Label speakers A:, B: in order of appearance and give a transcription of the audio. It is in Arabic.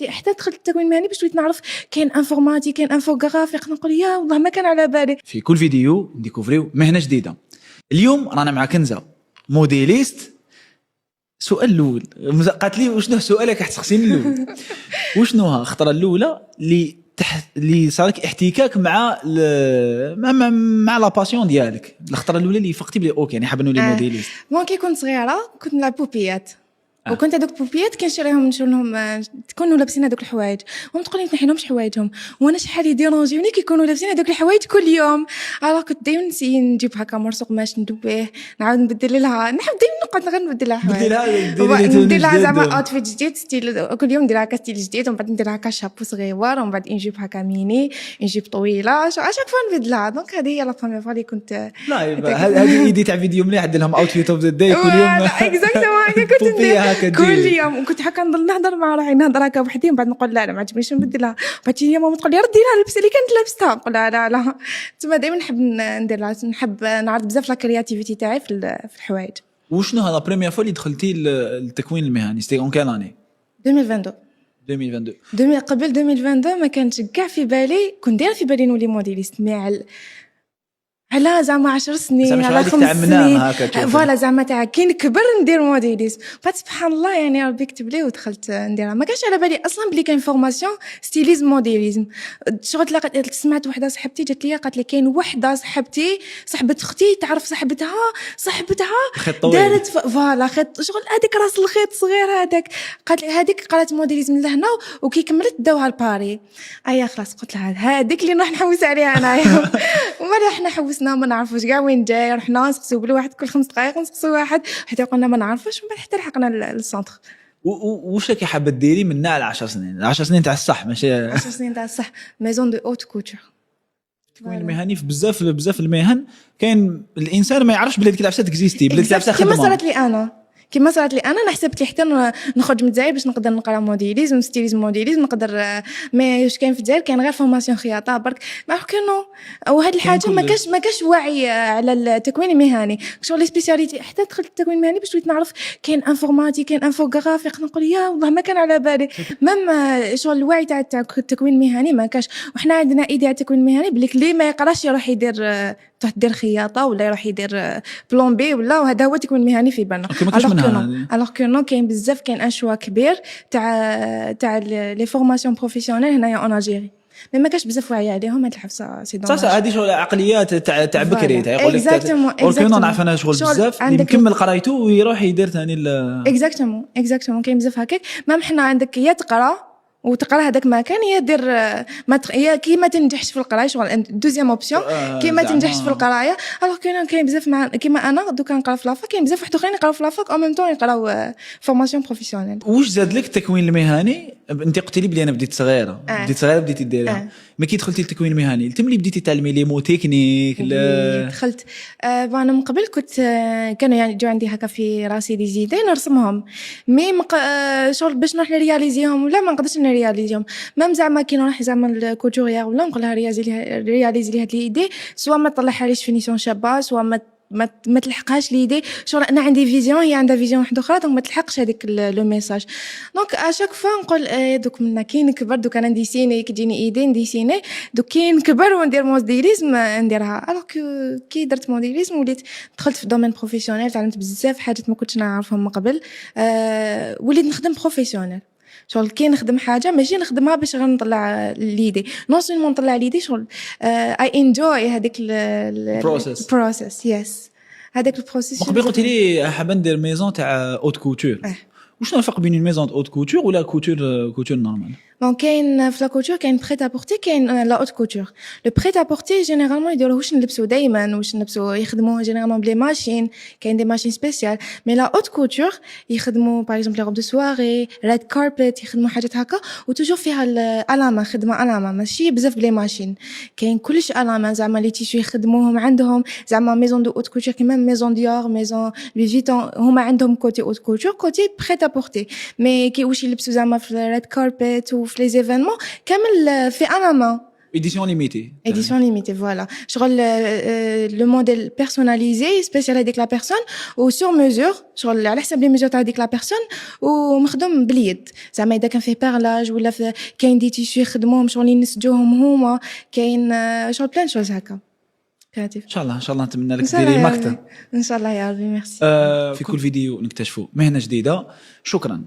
A: حتى دخلت التكوين المهني باش وليت نعرف كاين انفورماتيك كاين انفوغرافيك، نقول يا والله ما كان على بالي.
B: في كل فيديو نديكوفريو مهنه جديده. اليوم رانا مع كنزه موديليست. سؤال الاول قالت لي وشنو سؤالك تسقسيني الاول وشنوها الخطره الاولى اللي صارك احتكاك مع مع لا باسيون ديالك، الخطره الاولى اللي فقتي بلي اوكي يعني حاب نولي موديليست؟
A: كي كنت صغيره كنت نلعب بوبيات وكنت هذوك بوبيات كنشريهم نشرهم تكونوا لابسين هذوك الحوايج وهم تقول لي ما تنحيلهمش حوايجهم، وانا شحال يديرونجيوني كيكونوا لابسين هذوك الحوايج كل يوم. alors كنت دائما نسي نجيب هكا مرسو قماش ندويه نعاود نبدل لها، نحب دائما نقعد غير نبدل لها حوايج، ندير لها زعما اوتفيت جديد ستيل كل يوم ندير هكا ستيل جديد، ومن بعد ندير هكا شابو صغير ومن بعد نجيب هكا ميني نجيب طويله اشاك فوا نبدلها. دونك هذه هي لا بروميير فوا اللي كنت
B: لا هذه ايدي تاع فيديو مليح ندير لهم اوتفيت اوف ذا داي كل يوم
A: اكزاكتومون كنت ندير كل يوم، وكنت هكا نضل نهضر مع روحي نهضر هكا بوحدي، من بعد نقول لا ما عجبنيش نبدلها، بعد هي ماما تقول لي ردي لها اللبسه اللي كانت لابستها، نقول لا لا تما دائما نحب ندير لها، نحب نعرض بزاف لا كرياتيفيتي تاعي في الحوايج.
B: وشنو هذا بريمير فوا اللي دخلتي التكوين المهني؟ سيتي اون كان اني
A: 2022 قبل 2022 ما كانش كاع في بالي، كنت دايره في بالي نولي موديليست مع على زعما 10 سنين على 5 سنين فوالا زعما تاع كي نكبر ندير موديليزم. فسبحان الله يعني ربي كتب لي ودخلت نديرها. ما كانش على بالي اصلا بلي كاين فورماسيون ستيليزم موديليزم. شغل تلاقيت سمعت وحده صاحبتي جات لي قالت لي كاين وحده صاحبتي صاحبه اختي تعرف صاحبتها دارت فوالا خيط شغل هذيك راس الخيط صغير هذاك، قالت لي هذيك قالت موديليزم لهنا وكي كملت داوها لباري. ايا خلاص قلت لها هذيك اللي نروح نحوس عليها انايا. وما احنا حوسنا ما نعرفوش كاع وين جاي، رحنا نسقسيو بل واحد كل 5 دقائق نسقسيو واحد حتى قلنا ما نعرفوش، من بعد حتى لحقنا للسونتر.
B: واش راكي حابه ديري من 10 سنين 10 سنين تاع الصح ماشي
A: 10 سنين تاع الصح ميزون دو اوت كوتور.
B: التكوين المهني في بزاف المهن كاين الانسان ما يعرفش بلي ديك العفسه تكزيستي بلي ديك العفسه خدمه.
A: كيما صارت لي انا نحسبت لي حتى نخرج من الجزائر باش نقدر نقرا موديليزم ستيليزم موديليزم نقدر، ما واش كاين في الجزائر كاين غير فورماسيون خياطه برك ما كانوا. وهاد الحاجه ما كاش وعي على التكوين المهني، شغل لي سبيسياليتي حتى دخلت التكوين المهني باش وليت نعرف كاين انفورماتيك كاين انفوغرافيك، نقول يا والله ما كان على بالي ميم شغل الوعي تاع التكوين المهني ما كاش. وحنا عندنا ايديا على التكوين المهني بلي اللي ما يقراش يروح يدير خياطه ولا يروح يدير بلومبي ولا، وهذا هو التكوين المهني في بالنا. alors que non كاين بزاف كاين ان شوا كبير تاع لي فورماسيون بروفيسيونيل هنايا اون الجيري، ما كاش بزاف وعي عليهم. هاد الحفصه سي دونج
B: صح هذه شغل عقليات تاع بكري تاع يقول لك اكزاكتومون نعرف انا شغل بزاف يكمل قرايته ويروح يدير ثاني
A: اكزاكتومون كاين بزاف هكاك. ما حنا عندك يا تقرا وتقرا هذاك ما كان يدير يا كي ما تنجحش في القرايه شغل دوزيام اوبسيون كي ما تنجحش في القرايه. الوغ كاين بزاف كيما انا دوكا نقرا في لافاك كاين بزاف واحد اخرين يقراو في لافاك او ميم طون يقراو فورماسيون بروفيسيونيل.
B: واش زاد لك التكوين المهني؟ انت قلتي لي بلي انا بديت صغيره بديتي ديريها ما كي دخلتي التكوين المهني انت ملي بديتي تعلمي لي مو تكنيك
A: دخلت انا من قبل كنت كانوا يعني جو عندي هكا في راسي دي زيدي نرسمهم مي شغل باش نروح نرياليزيهم ولا ما نقدرش نرياليزيهم. ميم زعما كي نروح زعما الكوتوريير ولا نقول لها رياليزي لي هاد ليدي سوا ما طلعها ليش فينيسيون شابه سوا ما تلحقهاش ليدي. شغل انا عندي فيزيون هي عندها فيزيون واحده اخرى دونك ما تلحقش هذيك لو ميساج. دونك اشاك فوا نقول دوك منا كي نكبر دوك انا نديسيني كيجيني ايدي نديسيني دوك كي نكبر وندير موديليزم نديرها. الوغ كي درت موديليزم وليت دخلت في دومين بروفيسيونيل تعلمت بزاف حاجات ما كنتش نعرفهم من قبل. وليت نخدم بروفيسيونيل شغل كي نخدم حاجه ماشي نخدمها باش غير نطلع ليدي نون سولمون نطلع ليدي شغل اي انجوي هذيك البروسيس يس هذاك البروسيس.
B: قبل قلت لي حابه ندير ميزون تاع اوت كوتور وشنو الفرق بين الميزون اوت كوتور ولا كوتور نورمال؟
A: دونك كاين في لا كوتور كاين بريت ابورتي كاين لا اوت كوتور. لو بريت ابورتي جينيرالمون يديروه واش نلبسو دائما واش نلبسو يخدموه جينيرالمون بلي ماشين كاين دي ماشين سبيسيال. مي لا اوت كوتور يخدموا باغ اكزومبل لي روب دو سواري ريد كاربيت يخدموا حاجات هكا وتوجور فيها الاما خدمه الاما ماشي بزاف بلي ماشين كاين كلش الاما زعما لي تيشو يخدموهم عندهم زعما ميزون دو اوت كوتور كيما ميزون ديور ميزون لوي فيتون هما عندهم كوتي اوت كوتور كوتي بريت ابورتي. مي كي واش يلبسوا زعما في ريد كاربيت في لي زيفينمون كامل في الاما
B: ايديسيون ليميتي
A: اديسيون ليميتي فوالا شغل لو موديل بيرسوناليزي سبيسيال هذيك لا بيرسون و سور ميزور شغل على حسب لي ميزور تاع هذيك لا بيرسون ومخدوم باليد زعما اذا كان فيه بارلاج ولا كاين دي تيشو يخدموهم شغل ينسجوهم هما كاين شغل بلان شوز هكا كرياتيف
B: ان شاء الله نتمنى لك ديري مكتب
A: ان شاء الله يا ربي ميرسي
B: في كل فيديو نكتشفوا مهنه جديده. شكرا.